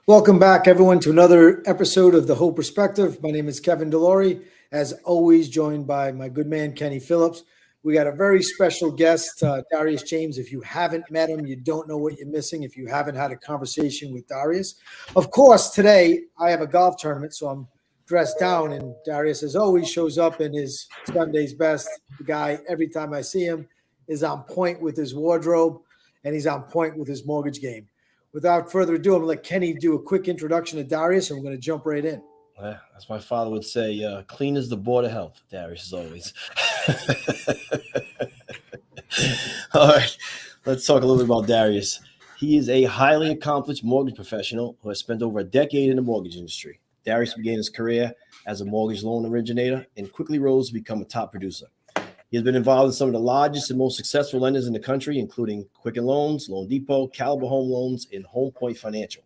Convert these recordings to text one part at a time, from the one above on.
Welcome back, everyone, to another episode of The Whole Perspective. My name is Kevin Delory, as always, joined by my good man, Kenny Phillips. We got a very special guest, Darius James. If you haven't met him, you don't know what you're missing if you haven't had a conversation with Darius. Of course, today I have a golf tournament, so I'm dressed down, and Darius, as always, shows up in his Sunday's best. The guy, every time I see him, is on point with his wardrobe, and he's on point with his mortgage game. Without further ado, I'm going to let Kenny do a quick introduction to Darius, and we're going to jump right in. As my father would say, clean as the board of health, Darius, as always. All right, let's talk a little bit about Darius. He is a highly accomplished mortgage professional who has spent over a decade in the mortgage industry. Darius began his career as a mortgage loan originator and quickly rose to become a top producer. He has been involved in some of the largest and most successful lenders in the country, including Quicken Loans, Loan Depot, Caliber Home Loans, and Home Point Financial.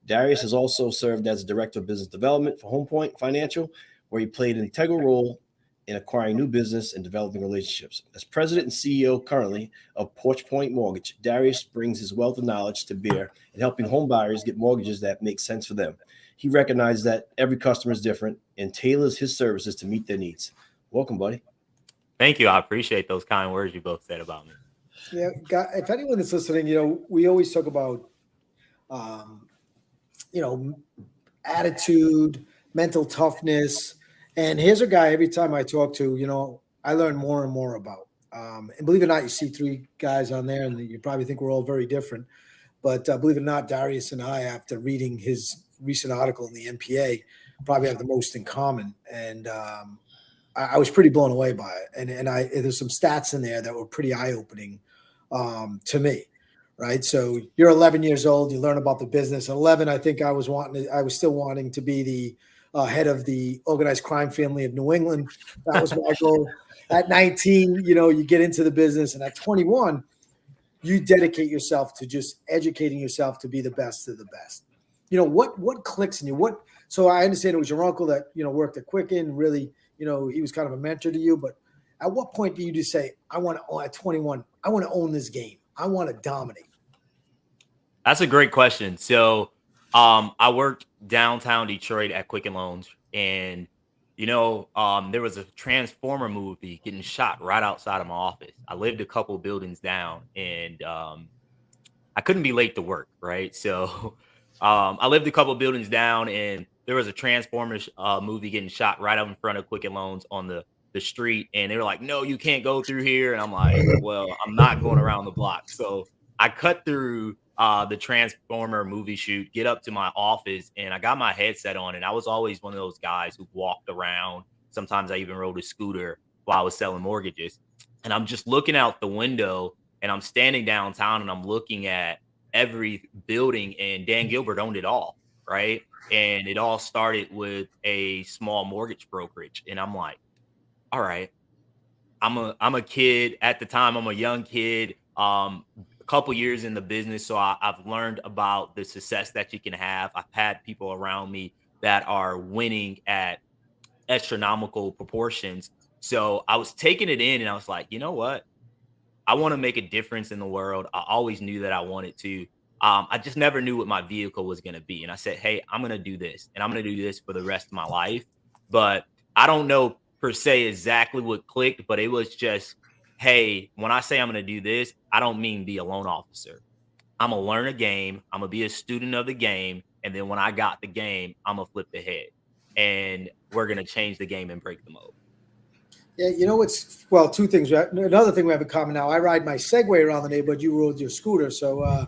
Darius has also served as Director of Business Development for Home Point Financial, where he played an integral role in acquiring new business and developing relationships. As President and CEO currently of Porch Point Mortgage, Darius brings his wealth of knowledge to bear in helping home buyers get mortgages that make sense for them. He recognizes that every customer is different and tailors his services to meet their needs. Welcome, buddy. Thank you. I appreciate those kind words you both said about me. Yeah, if anyone is listening, we always talk about, attitude, mental toughness. And here's a guy every time I talk to, I learn more and more about. And believe it or not, you see three guys on there, and you probably think we're all very different. But believe it or not, Darius and I, after reading his recent article in the NPA, probably have the most in common. And I was pretty blown away by it. And there's some stats in there that were pretty eye-opening to me, right? So you're 11 years old, you learn about the business. At 11, I think I was still wanting to be the head of the organized crime family of New England. That was my goal. At 19, you get into the business. And at 21, you dedicate yourself to just educating yourself to be the best of the best. What clicks in you? So I understand it was your uncle that, worked at Quicken, really, he was kind of a mentor to you, but at what point do you just say, at 21, I want to own this game. I want to dominate? That's a great question. So I worked downtown Detroit at Quicken Loans, and, there was a Transformer movie getting shot right outside of my office. I lived a couple buildings down, and I couldn't be late to work, right? So I lived a couple buildings down, and there was a Transformers movie getting shot right up in front of Quicken Loans on the street. And they were like, no, you can't go through here. And I'm like, well, I'm not going around the block. So I cut through the Transformer movie shoot, get up to my office, and I got my headset on. And I was always one of those guys who walked around. Sometimes I even rode a scooter while I was selling mortgages. And I'm just looking out the window, and I'm standing downtown, and I'm looking at every building, and Dan Gilbert owned it all, right? And it all started with a small mortgage brokerage. And I'm like, all right, I'm a kid at the time. I'm a young kid, a couple years in the business. So I've learned about the success that you can have. I've had people around me that are winning at astronomical proportions. So I was taking it in, and I was like, you know what? I want to make a difference in the world. I always knew that I wanted to. I just never knew what my vehicle was going to be. And I said, hey, I'm going to do this, and I'm going to do this for the rest of my life. But I don't know per se exactly what clicked, but it was just, hey, when I say I'm going to do this, I don't mean be a loan officer. I'm going to learn a game. I'm going to be a student of the game. And then when I got the game, I'm going to flip the head, and we're going to change the game and break the mold. Yeah, two things. Another thing we have in common now, I ride my Segway around the neighborhood. You rode your scooter. So,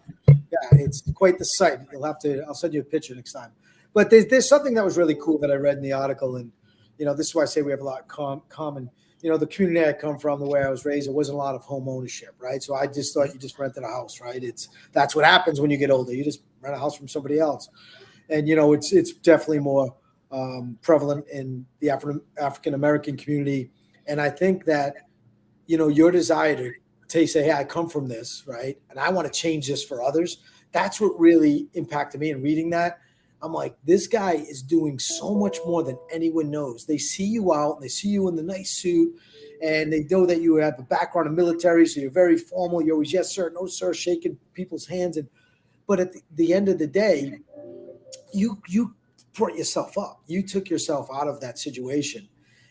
it's quite the sight. I'll send you a picture next time. But there's something that was really cool that I read in the article. And, this is why I say we have a lot common. The community I come from, the way I was raised, there wasn't a lot of home ownership, right? So I just thought you just rented a house, right? That's what happens when you get older. You just rent a house from somebody else. And, it's definitely more prevalent in the African-American community. And I think that, your desire to say, hey, I come from this, right? And I want to change this for others. That's what really impacted me in reading that. I'm like, this guy is doing so much more than anyone knows. They see you out, and they see you in the nice suit, and they know that you have a background in military, so you're very formal. You're always, yes, sir, no, sir, shaking people's hands. But at the end of the day, you brought yourself up. You took yourself out of that situation,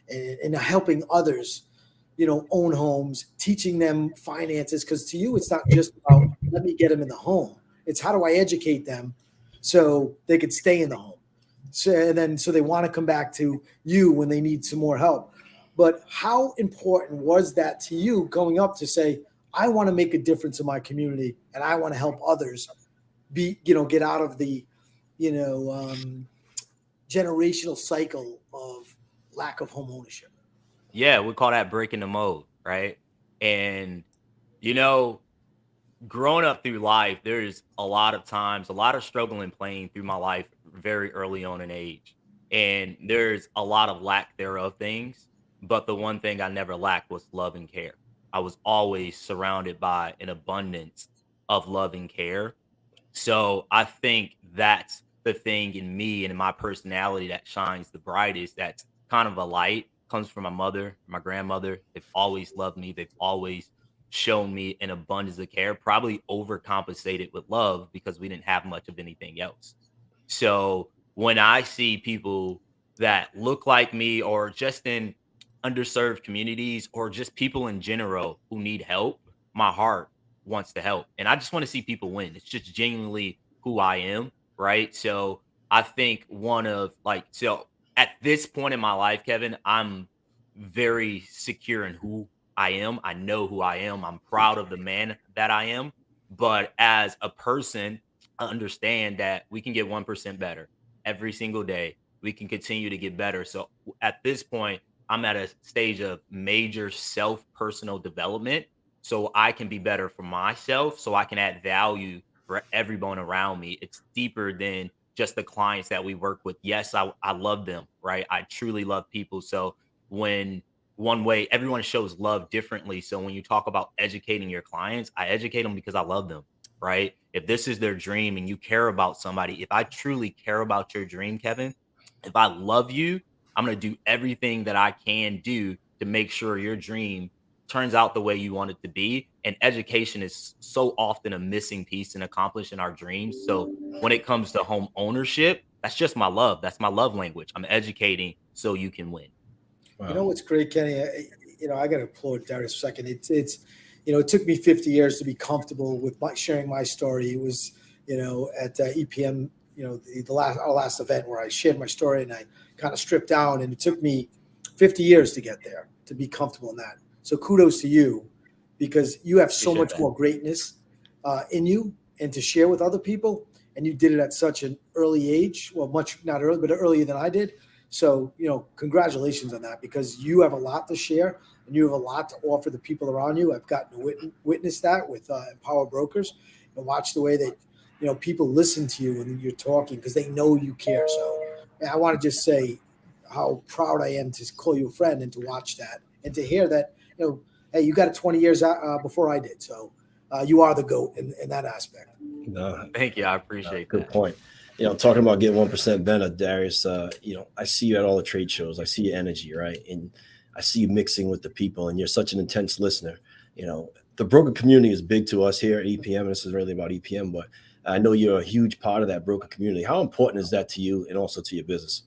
and helping others, own homes, teaching them finances. Because to you, it's not just about let me get them in the home. It's how do I educate them so they could stay in the home. So they want to come back to you when they need some more help. But how important was that to you going up to say, I want to make a difference in my community and I want to help others get out of the, you know, um, generational cycle of lack of home ownership. Yeah, we call that breaking the mold, right? And you know, growing up through life, there's a lot of times, a lot of struggling playing through my life very early on in age. And there's a lot of lack thereof things. But the one thing I never lacked was love and care. I was always surrounded by an abundance of love and care. So I think that's the thing in me and in my personality that shines the brightest. That's kind of a light comes from my mother, my grandmother. They've always loved me. They've always shown me an abundance of care, probably overcompensated with love because we didn't have much of anything else. So when I see people that look like me or just in underserved communities or just people in general who need help, my heart wants to help. And I just want to see people win. It's just genuinely who I am. Right. So I think so at this point in my life, Kevin, I'm very secure in who I am. I know who I am. I'm proud of the man that I am. But as a person, understand that we can get 1% better every single day. We can continue to get better. So at this point, I'm at a stage of major self personal development so I can be better for myself, so I can add value for everyone around me. It's deeper than just the clients that we work with. Yes, I love them, right? I truly love people. So when one way everyone shows love differently. So when you talk about educating your clients, I educate them because I love them, right? If this is their dream and you care about somebody, if I truly care about your dream, Kevin, if I love you, I'm going to do everything that I can do to make sure your dream turns out the way you want it to be. And education is so often a missing piece in accomplishing our dreams. So when it comes to home ownership, that's just my love. That's my love language. I'm educating so you can win. You know Wow. what's great, Kenny? I got to applaud Darius for a second. It took me 50 years to be comfortable with sharing my story. It was, at EPM, the last our last event where I shared my story and I kind of stripped down, and it took me 50 years to get there to be comfortable in that. So kudos to you, because you have so Appreciate much that. more greatness in you and to share with other people, and you did it at such an early age. Well, much not early, but earlier than I did. So, congratulations on that, because you have a lot to share and you have a lot to offer the people around you. I've gotten to witness that with Empower Brokers and watch the way that, people listen to you when you're talking because they know you care. So I want to just say how proud I am to call you a friend and to watch that and to hear that, hey, you got it 20 years before I did. So you are the GOAT in that aspect. No, Thank you. I appreciate good that. point. Talking about getting 1% better, Darius. I see you at all the trade shows. I see your energy, right, and I see you mixing with the people, and you're such an intense listener. The broker community is big to us here at EPM. And this is really about EPM, but I know you're a huge part of that broker community. How important is that to you and also to your business?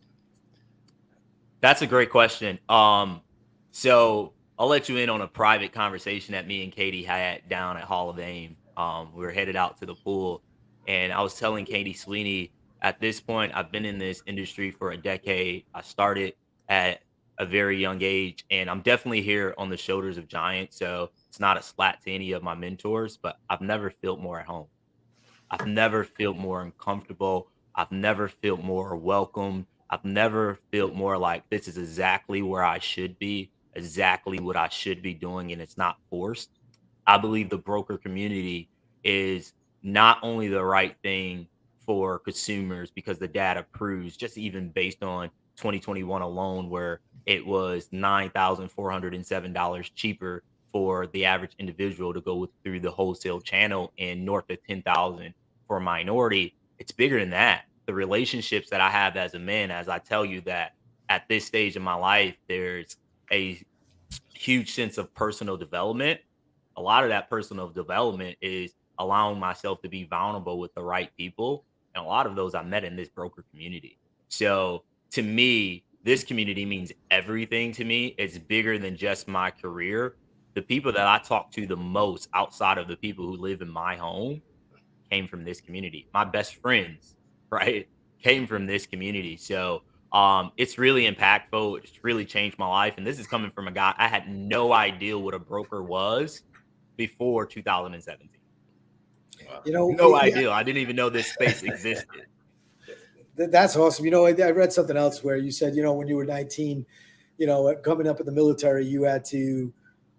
That's a great question. So I'll let you in on a private conversation that me and Katie had down at Hall of Fame. We were headed out to the pool, and I was telling Katie Sweeney, at this point, I've been in this industry for a decade. I started at a very young age, and I'm definitely here on the shoulders of giants. So it's not a slat to any of my mentors, but I've never felt more at home. I've never felt more uncomfortable. I've never felt more welcome. I've never felt more like this is exactly where I should be, exactly what I should be doing, and it's not forced. I believe the broker community is not only the right thing for consumers because the data proves, just even based on 2021 alone, where it was $9,407 cheaper for the average individual to go through the wholesale channel and north of 10,000 for a minority. It's bigger than that. The relationships that I have as a man, as I tell you that at this stage in my life, there's a huge sense of personal development. A lot of that personal development is allowing myself to be vulnerable with the right people And a lot of those I met in this broker community. So to me, this community means everything to me. It's bigger than just my career. The people that I talk to the most outside of the people who live in my home came from this community. My best friends, right, came from this community. So it's really impactful. It's really changed my life. And this is coming from a guy I had no idea what a broker was before 2017. You know, No idea. I didn't even know this space existed. that's awesome. You know, I read something else where you said, you know, when you were 19, you know, coming up in the military, you had to, you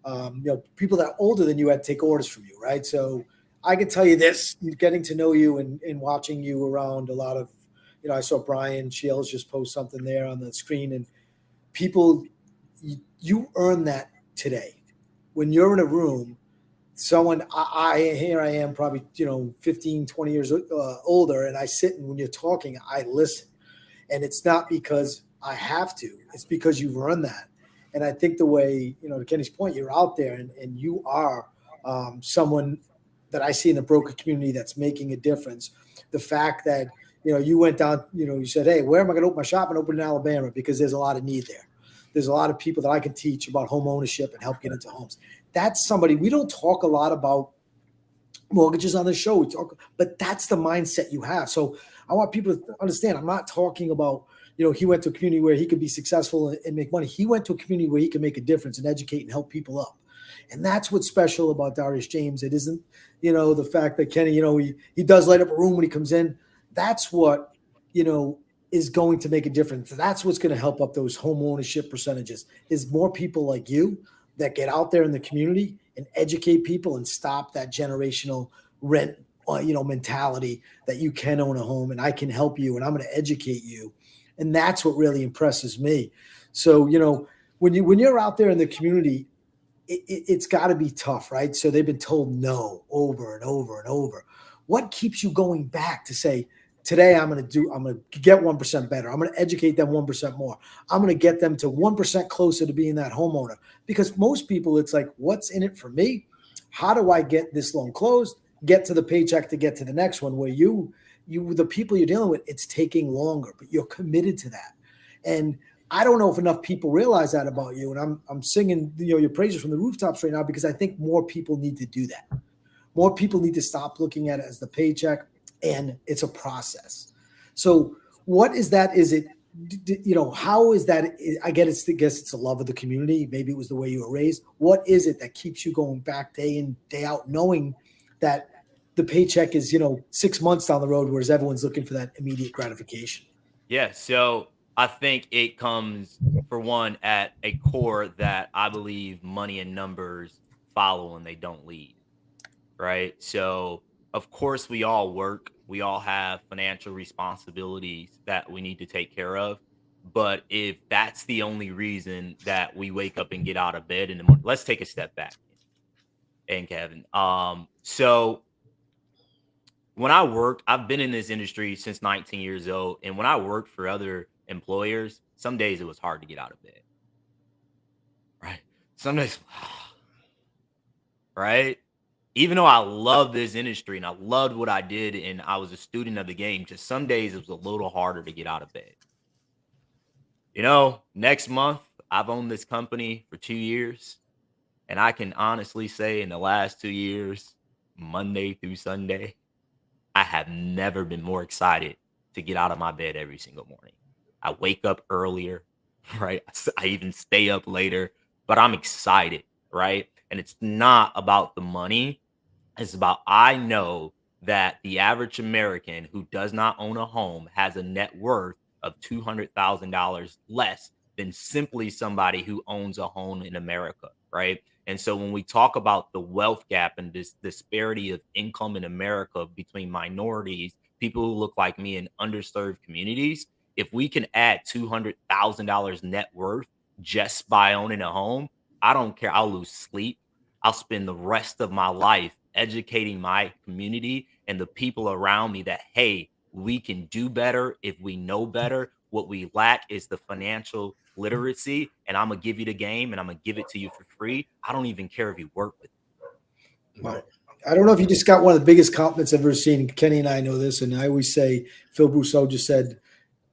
know, people that are older than you had to take orders from you, right? So I can tell you this, getting to know you and watching you around a lot of, you know, I saw Brian Shields just post something there on the screen, and people, you earn that today. When you're in a room, someone, here I am probably, you know, 15, 20 years older, and I sit, and when you're talking, I listen. And it's not because I have to, it's because you've earned that. And I think the way, you know, to Kenny's point, you're out there and you are someone that I see in the broker community that's making a difference. The fact that, you know, you went down, you know, you said, hey, where am I going to open my shop? And open in Alabama because there's a lot of need there. There's a lot of people that I can teach about home ownership and help get into homes. That's somebody, we don't talk a lot about mortgages on the show. We talk, but that's the mindset you have. So I want people to understand, I'm not talking about, you know, he went to a community where he could be successful and make money. He went to a community where he can make a difference and educate and help people up. And that's what's special about Darius James. It isn't, you know, the fact that Kenny, you know, he does light up a room when he comes in. That's what, you know, is going to make a difference. That's what's going to help up those home ownership percentages, is more people like you that get out there in the community and educate people and stop that generational rent, you know, mentality that you can own a home and I can help you and I'm going to educate you. And that's what really impresses me. So, you know, when you're out there in the community, it's got to be tough, right? So they've been told no over and over and over. What keeps you going back to say, today I'm going to get 1% better. I'm going to educate them 1% more. I'm going to get them to 1% closer to being that homeowner. Because most people, it's like, what's in it for me? How do I get this loan closed, get to the paycheck to get to the next one? Where the people you're dealing with, it's taking longer, but you're committed to that. And I don't know if enough people realize that about you. And I'm singing, you know, your praises from the rooftops right now, because I think more people need to do that. More people need to stop looking at it as the paycheck, and it's a process. So what is that? Is it, you know, how is that? I guess it's the love of the community. Maybe it was the way you were raised. What is it that keeps you going back day in, day out, knowing that the paycheck is, you know, 6 months down the road, whereas everyone's looking for that immediate gratification? Yeah. So I think it comes, for one, at a core that I believe money and numbers follow and they don't lead. Right. So, of course, we all work, we all have financial responsibilities that we need to take care of. But if that's the only reason that we wake up and get out of bed in the morning, let's take a step back. And Kevin, so when I worked, I've been in this industry since 19 years old. And when I worked for other employers, some days it was hard to get out of bed. Right. Some days, right. Even though I love this industry and I loved what I did and I was a student of the game, just some days it was a little harder to get out of bed. You know, next month, I've owned this company for 2 years. And I can honestly say in the last 2 years, Monday through Sunday, I have never been more excited to get out of my bed every single morning. I wake up earlier, right? I even stay up later, but I'm excited, right? And it's not about the money. It's about, I know that the average American who does not own a home has a net worth of $200,000 less than simply somebody who owns a home in America, right? And so when we talk about the wealth gap and this disparity of income in America between minorities, people who look like me in underserved communities, if we can add $200,000 net worth just by owning a home, I don't care. I'll lose sleep. I'll spend the rest of my life educating my community and the people around me that, hey, we can do better if we know better. What we lack is the financial literacy, and I'm going to give you the game and I'm going to give it to you for free. I don't even care if you work with me. Right. I don't know if you just got one of the biggest compliments I've ever seen. Kenny and I know this, and I always say Phil Brousseau just said,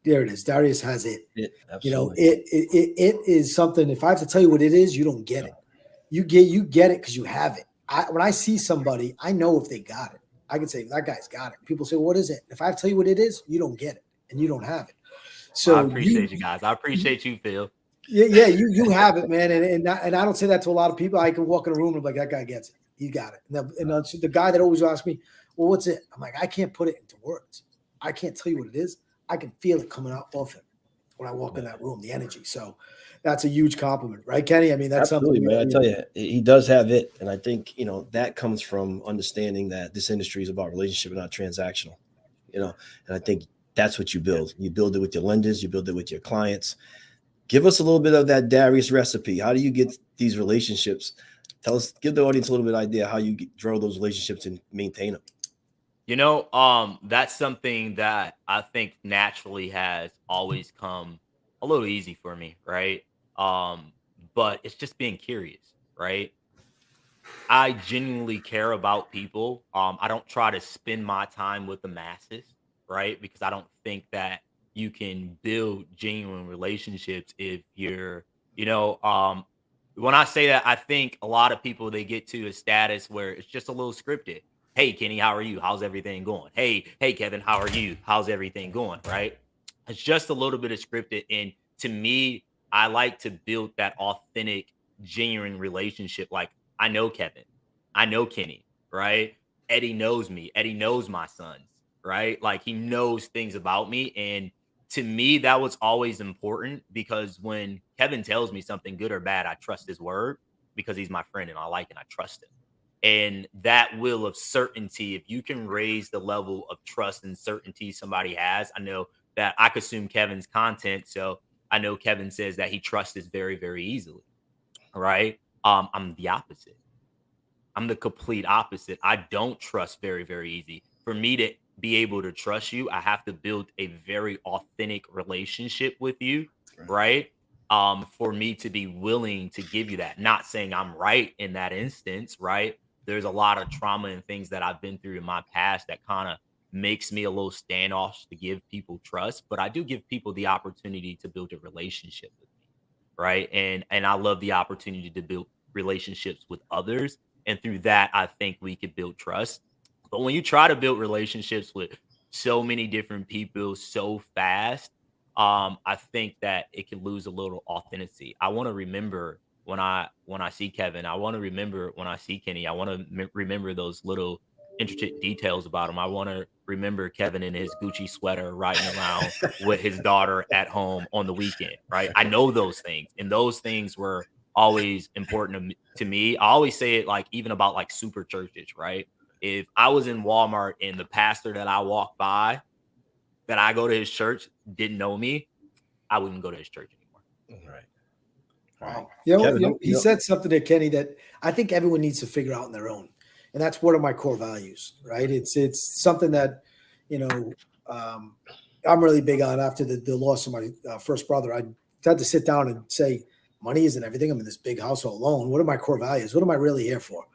"There it is. Darius has it." Absolutely. It is something. If I have to tell you what it is, you don't get it. You get it because you have it. When I see somebody, I know if they got it. I can say that guy's got it. People say, "What is it?" If I have to tell you what it is, you don't get it, and you don't have it. So I appreciate you guys. I appreciate you, Phil. Yeah, you have it, man, and I don't say that to a lot of people. I can walk in a room and be like, that guy gets it. He got it. And the guy that always asks me, well, what's it? I'm like, I can't put it into words. I can't tell you what it is. I can feel it coming out of him when I walk in that room, the energy. So that's a huge compliment, right, Kenny? I mean, that's Absolutely, something. man. I tell you, he does have it, and I think that comes from understanding that this industry is about relationship and not transactional. And I think that's what you build. You build it with your lenders. You build it with your clients. Give us a little bit of that Darius recipe. How do you get these relationships? Give the audience a little bit of idea how you grow those relationships and maintain them. That's something that I think naturally has always come a little easy for me, right? But it's just being curious, right? I genuinely care about people. I don't try to spend my time with the masses, right? Because I don't think that you can build genuine relationships if when I say that, I think a lot of people they get to a status where it's just a little scripted. Hey, Kenny, how are you? How's everything going? Hey, Kevin, how are you? How's everything going? Right? It's just a little bit of scripted. And to me, I like to build that authentic, genuine relationship. Like, I know Kevin, I know Kenny, right? Eddie knows me. Eddie knows my sons, right? Like, he knows things about me. And to me, that was always important because when Kevin tells me something good or bad, I trust his word because he's my friend and I like and I trust him. And that will of certainty, if you can raise the level of trust and certainty somebody has, I know that I consume Kevin's content. So I know Kevin says that he trusts us very, very easily. Right. I'm the opposite. I'm the complete opposite. I don't trust very, very easy. For me to be able to trust you, I have to build a very authentic relationship with you, right? For me to be willing to give you that. Not saying I'm right in that instance, right? There's a lot of trauma and things that I've been through in my past that kind of makes me a little standoff to give people trust, but I do give people the opportunity to build a relationship with me, right? And I love the opportunity to build relationships with others, and through that, I think we could build trust. But when you try to build relationships with so many different people so fast, I think that it can lose a little authenticity. I want to remember when I see Kevin. I want to remember when I see Kenny. I want to remember those little intricate details about him. I want to remember Kevin in his Gucci sweater riding around with his daughter at home on the weekend, right? I know those things, and those things were always important to me. I always say it like even about like super churches, right? If I was in Walmart and the pastor that I walked by, that I go to his church, didn't know me, I wouldn't go to his church anymore. Right. Wow. Kevin, He said something there, Kenny, that I think everyone needs to figure out on their own. And that's one of my core values, right? It's something that, I'm really big on. After the loss of my first brother, I had to sit down and say, money isn't everything. I'm in this big household alone. What are my core values? What am I really here for?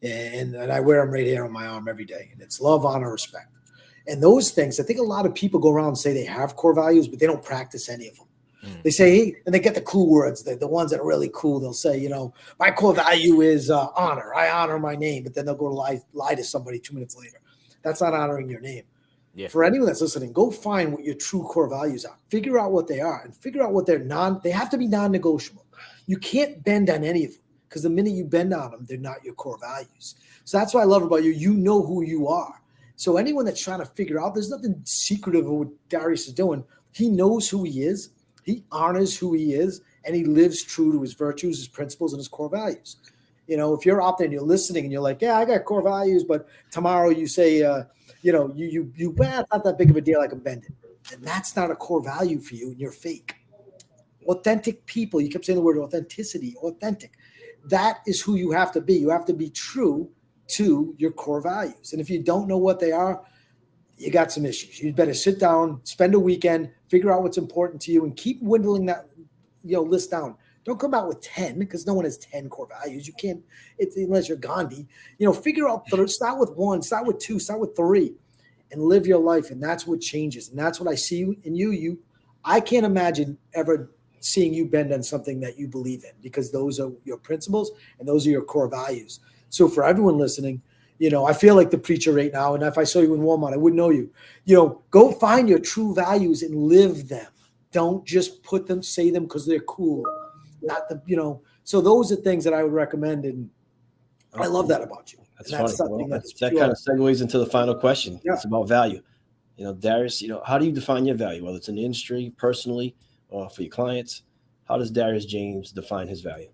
And I wear them right here on my arm every day. And it's love, honor, respect. And those things, I think a lot of people go around and say they have core values, but they don't practice any of them. They say, hey, and they get the cool words, the ones that are really cool. They'll say, my core value is honor. I honor my name, but then they'll go to lie to somebody 2 minutes later. That's not honoring your name. Yeah. For anyone that's listening, go find what your true core values are. Figure out what they are and figure out what they have to be non-negotiable. You can't bend on any of them because the minute you bend on them, they're not your core values. So that's what I love about you. You know who you are. So anyone that's trying to figure out, there's nothing secretive of what Darius is doing. He knows who he is. He honors who he is, and he lives true to his virtues, his principles, and his core values. If you're out there and you're listening and you're like, yeah, I got core values, but tomorrow you say, well, it's not that big of a deal, I can bend it. And that's not a core value for you, and you're fake. Authentic people, you kept saying the word authenticity, authentic. That is who you have to be. You have to be true to your core values. And if you don't know what they are, you got some issues. You better sit down, spend a weekend, figure out what's important to you, and keep dwindling that list down. Don't come out with 10 because no one has 10 core values. You can't, it's unless you're Gandhi. Figure out, start with 1, start with 2, start with 3, and live your life. And that's what changes. And that's what I see in you. I can't imagine ever seeing you bend on something that you believe in, because those are your principles and those are your core values. So for everyone listening, I feel like the preacher right now. And if I saw you in Walmart, I wouldn't know you. Go find your true values and live them. Don't just say them because they're cool. Not so those are things that I would recommend. And I love that about you. That's funny. Something that kind of segues into the final question. Yeah. It's about value. Darius, how do you define your value, whether it's in the industry, personally, or for your clients? How does Darius James define his value?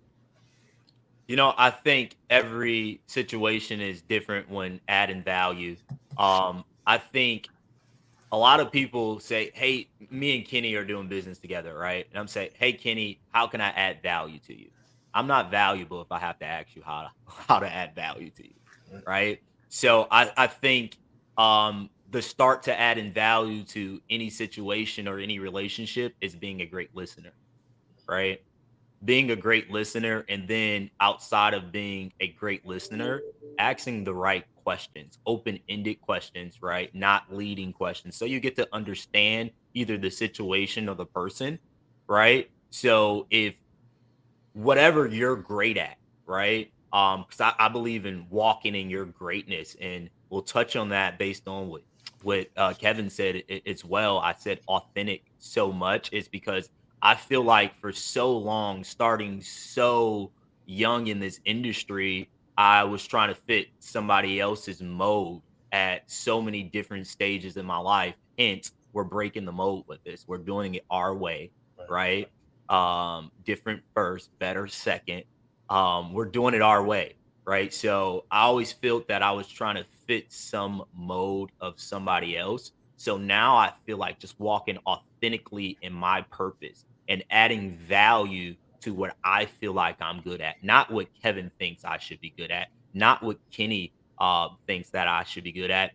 I think every situation is different when adding value. I think a lot of people say, hey, me and Kenny are doing business together, right? And I'm saying, hey, Kenny, how can I add value to you? I'm not valuable if I have to ask you how to add value to you, right? So I think the start to adding value to any situation or any relationship is being a great listener, right? Being a great listener, and then outside of being a great listener, asking the right questions, open-ended questions, right? Not leading questions. So you get to understand either the situation or the person, right? So if whatever you're great at, right? Because I believe in walking in your greatness, and we'll touch on that based on what Kevin said as well. I said authentic so much is because I feel like for so long, starting so young in this industry, I was trying to fit somebody else's mold at so many different stages in my life. Hence, we're breaking the mold with this. We're doing it our way, right? Different first, better second. We're doing it our way, right? So I always felt that I was trying to fit some mode of somebody else. So now I feel like just walking authentically in my purpose and adding value to what I feel like I'm good at, not what Kevin thinks I should be good at, not what Kenny thinks that I should be good at.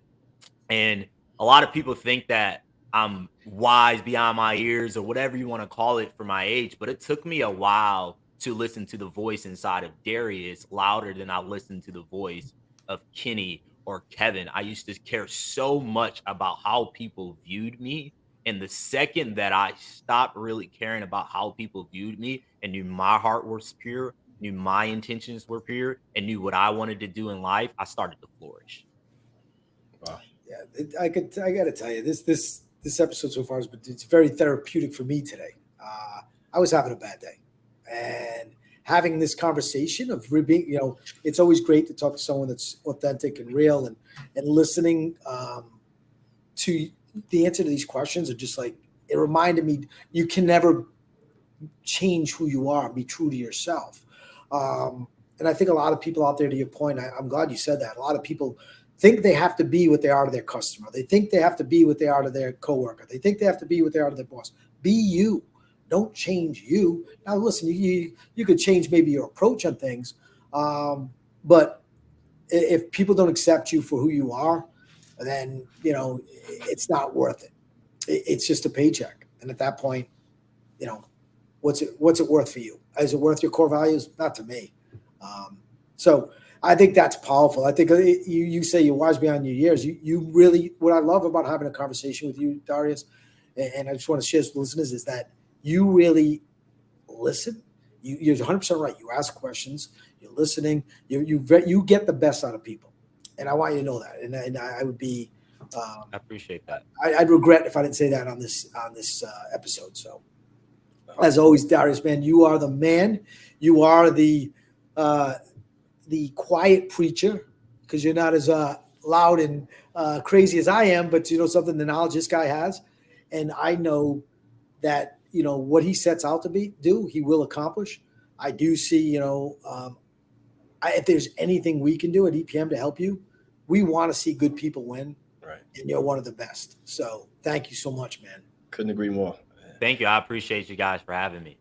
And a lot of people think that I'm wise beyond my ears or whatever you want to call it for my age, but it took me a while to listen to the voice inside of Darius louder than I listened to the voice of Kenny or Kevin. I used to care so much about how people viewed me. And the second that I stopped really caring about how people viewed me and knew my heart was pure, knew my intentions were pure, and knew what I wanted to do in life, I started to flourish. Wow. Yeah, I got to tell you, this episode so far it's very therapeutic for me today. I was having a bad day, and having this conversation of being, it's always great to talk to someone that's authentic and real, and listening to the answer to these questions are just like, it reminded me you can never change who you are and be true to yourself. And I think a lot of people out there, to your point, I'm glad you said that. A lot of people think they have to be what they are to their customer. They think they have to be what they are to their coworker. They think they have to be what they are to their boss. Be you. Don't change you. Now, listen, you could change maybe your approach on things, but if people don't accept you for who you are, then it's not worth it. It's just a paycheck, and at that point, what's it worth for you? Is it worth your core values? Not to me. So I think that's powerful. I think you say you're wise beyond your years. You really, what I love about having a conversation with you, Darius, and I just want to share with listeners, is that you really listen. You're 100% right. You ask questions. You're listening. You get the best out of people, and I want you to know that. And I would be. I appreciate that. I'd regret if I didn't say that on this episode. So, as always, Darius, man, you are the man. You are the quiet preacher, because you're not as loud and crazy as I am, but something the knowledge this guy has. And I know that, what he sets out to do, he will accomplish. I do see, if there's anything we can do at EPM to help you, we want to see good people win. Right. And you're one of the best. So thank you so much, man. Couldn't agree more. Thank you. I appreciate you guys for having me.